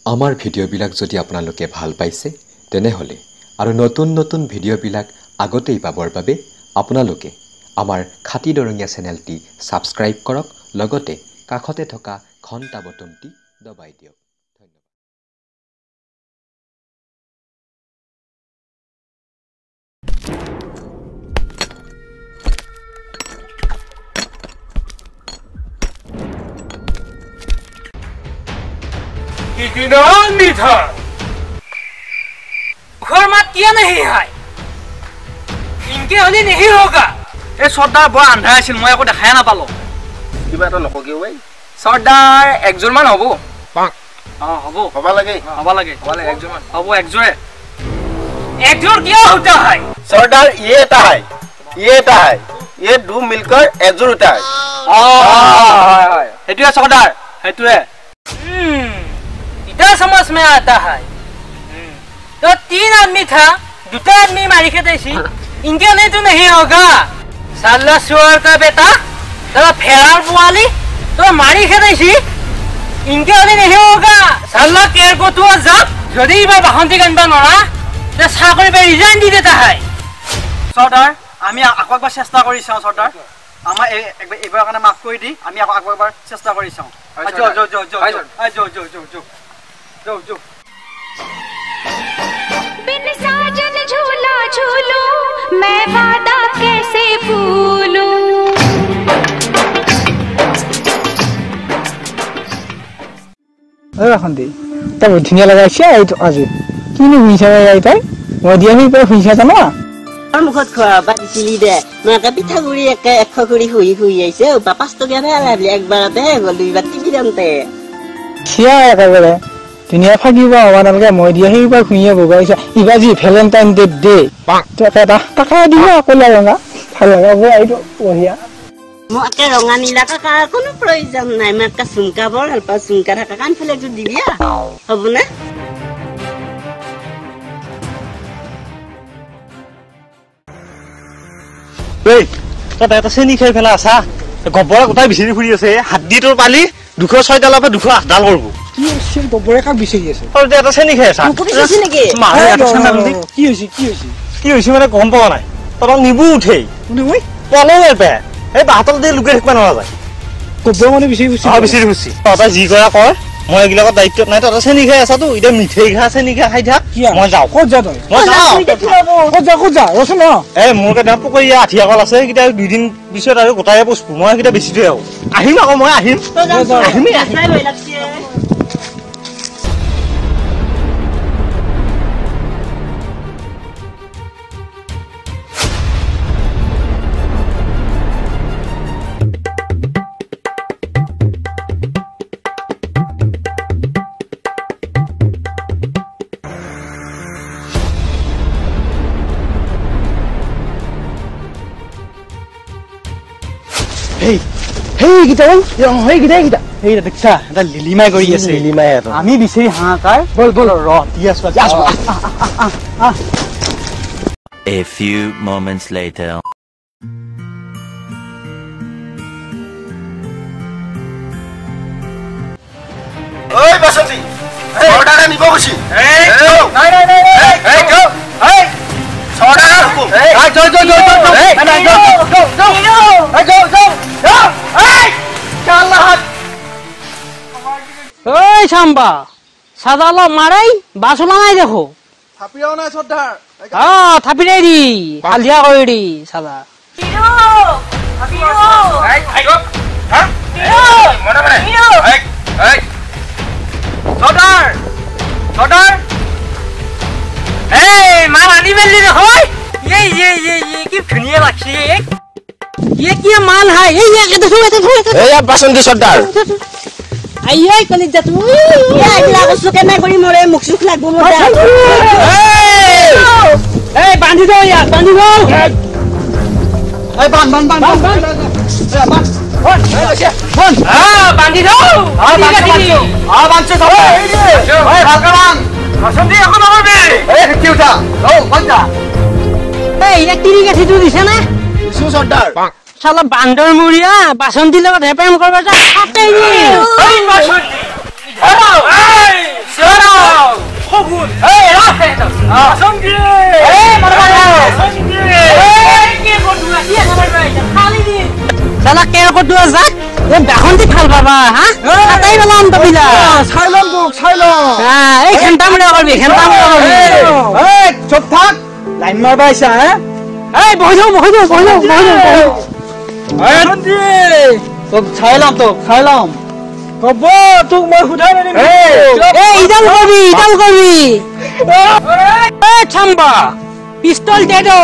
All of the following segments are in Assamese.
আমাৰ ভিডিঅ'বিলাক যদি আপোনালোকে ভাল পাইছে তেনেহ'লে আৰু নতুন নতুন ভিডিঅ'বিলাক আগতেই পাবৰ বাবে আপোনালোকে আমাৰ খাটি দৰঙীয়া চেনেলটি ছাবস্ক্ৰাইব কৰক লগতে কাষতে থকা ঘণ্টা বটনটি দবাই দিয়ক ধন্যবাদ कितना मीठा मत किया नहीं है इनके होने नहीं होगा ए सरदार बड़ा अंधा আছিল মই একো দেখাই না পালো কিবা এটা নকগে ওই सरदार একজোৰ মান হবো হবো হবা লাগে একজোৰ মান হবো একজোৰে एकजोड़ क्या होता है सरदार ये এটা है ये दो मिलकर एकजोड़ होता है হয় হেতুৱে सरदार হেতুৱে इतना समझ में आता है तो 3 आदमी था 2 आदमी मारी खेते सी इनके नहीं तो नहीं होगा साला सुअर का बेटा तो फेरार बुआली तो मारी खेते सी इनके नहीं होगा साला केर को तू जब यदि बा बहंती गंदा नरा तो सागरी पे रिजाइन दी देता है सरदार আমি আকৌ একবাৰ চেষ্টা কৰি চাও सरदार আমাৰ এইবাৰ কাৰণে মাফ কৰি দি আমি আকৌ একবাৰ চেষ্টা কৰি চাও जो बिन साजन झूला झूलूं मैं वादा कैसे भूलूं खंदी तब धुनिया लगाइছে এইটো আজি কিনি হুইছা যাইতাই মদিয়া হি পে হুইছা জানো মুখত খোৱা বাতিলি দে মাকা পিঠাগুৰি একে এখগুৰি হুই আইছে বা 5 টকা আলাবলি একবাৰতে গল দুইবাৰ টিভি দামতে খিয়া একেবাৰে ধুনিয়া ফাগিবা আমালকে মদিয়া হি পে হুইয়া বগাইছে ইবাজি ভ্যালেন্টাইন ডে তো এটা টাকা দিব আকলা ৰঙা ভাল লাগাব এইটো বঢ়িয়া মকে ৰঙা নীলা কাকা কোনো প্ৰয়োজন নাই মাকা সুংকা বৰ আলপা সুংকা থাকা কান ফেলে একটু দিবিয়া হ'ব না এই তই এটা চেনি খাই ফেলা আছা গবৰা গোটাই বিচিৰি ফুৰি আছে হাড্ডি তোৰ পালি 206 ডালৰ পৰা 208 ডাল কৰব কি আছে গবৰে কা বিচিৰি আছে তই এটা চেনি খাই আছা আছে নেকি মাৰে এটা চেনি কি হৈছে মানে গম পাৱা নাই তই নিবু উঠেই কোনে মই পলৱে পে এই বাহতল দি লুকে থাকিব নোৱাৰা যায় গবৰে মানে বিচিৰি ফুছি তই যি কৰা কৰ মই এগিলাকৰ দায়িত্ব নাই তই চেনি খাই আছা তো ইটা মিঠাই খা চেনি খা খাই থাক মই যাও ক'ত যা তই মই যাও ক'ত যা ৰচোন ন এই মোৰ কেইটা পকৰীয়া আঠিয়া কল আছে কিটা 2 দিন পিছত আৰু গোটায়ে পস্পু মই কিটা বেছি থৈ আহিম আকৌ মই আহিম লৈ লাগছে হেই গিটা হেই গিটা দেখছা এটা লিলিমাই কৰি আছে লিলিমাই আমি বিচাৰি হাঁকাৰ বল ৰ তিয়াছ A few moments later ওই বাসন্তী ছটাকা নিব খুশি এই নাই এই গো এই ছটাকা হুকুম এই go এই চালাত ওই সাম্বা সাদালো মারাই বাসনা নাই দেখো থাপিও না সর্দার থাপি নাই দি হালদিয়া কৰি দি সাদা এই গো হ্যাঁ মনে এই सरदार এই মাল আনি বেলি দেখো ये की धुनिया लगछे ये क्या माल है ये देखो এই বাসন্তী সর্দার आइए कलिजा तू এ আগলা কষ্ট কেনে কৰি মৰে মুখ সুখ লাগব মৰে এই বান্ধি দাও ইয়াক বান্ধি দাও এই বান বান্ধি দাও বানছে সব এই ভালকান বাসন্তী এখন নরবি এই কি উঠা ও বাঞ্জা এই এটা তিরি গাছি তুই দিছ না সু সর্দার শালা বান্দর মুড়িয়া বাসন্তী লগত হেপাম করবা যা আতেই নি এই বাসন্তী এই ফটোৱা যাক বাহন্তি ভাল পাবা হা তাই বলাম তবিলা চাইলম তোক চাইলম এই খেন্তামৰা কৰবি এই চুপ থাক লাইন মাৰবা আইছা হে এই বহি যাও বাসন্তী তোক চাইলম কব তোক মই সুধাই নিদিম এই ইডাল কৰবি এই চাম্বা পিস্তল দে দো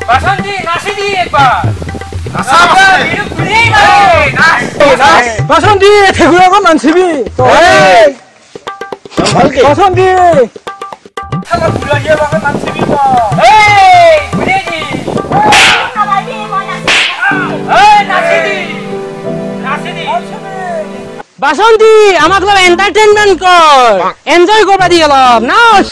বাসন্তী নাচি দি একবাৰ বাসন্তী ঠেকুৰাখন নাচিবি বাসন্তী বাসন্তী আমাক অলপ এন্টাৰটেইনমেন্ট কৰ এনজয় কৰবা দি অলপ নাচ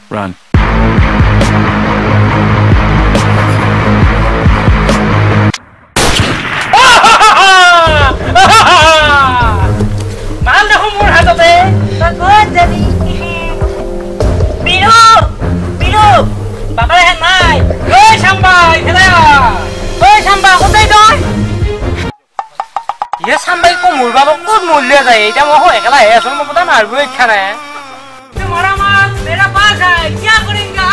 Run. মাল দেখো মোৰ হাততে ক'ত যাবি বিৰু বাবাৰে হেন নাই ঐ চাম্বা ইফালে ঐ চাম্বা কোথায় তই ইয়ে চাম্বাই কো মোৰ বাবা ক'ত মূল্য যায় এতিয়া মই একেলা হে আছো মই কথা মাৰিব ইচ্ছা নাই तुम्हारा माल मेरा पास है क्या करेंगे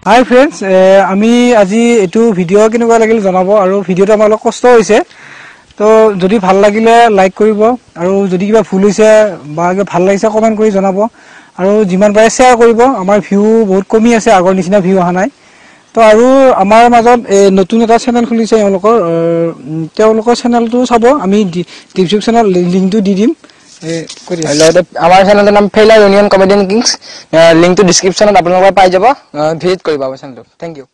হাই ফ্ৰেণ্ডছ আমি আজি এইটো ভিডিঅ' কেনেকুৱা লাগিল জনাব আৰু ভিডিঅ'টো আমাৰ অলপ কষ্ট হৈছে তো যদি ভাল লাগিলে লাইক কৰিব আৰু যদি কিবা ভুল হৈছে বা কিবা ভাল লাগিছে কমেণ্ট কৰি জনাব আৰু যিমান পাৰে শ্বেয়াৰ কৰিব আমাৰ ভিউ বহুত কমি আছে আগৰ নিচিনা ভিউ অহা নাই তো আৰু আমাৰ মাজত নতুন এটা চেনেল খুলিছে তেওঁলোকৰ চেনেলটো চাব আমি ডিসক্ৰিপচনত লিংকটো দি দিম লগতে আমাৰ চেনেলৰ নাম ফেইলাৰ ইউনিয়ন কমেডিয়ান কিংছ লিংকটো ডিছক্ৰিপশ্যনত আপোনালোকে পাই যাব ভিজিট কৰিব আমাৰ চেনেলটো থেংক ইউ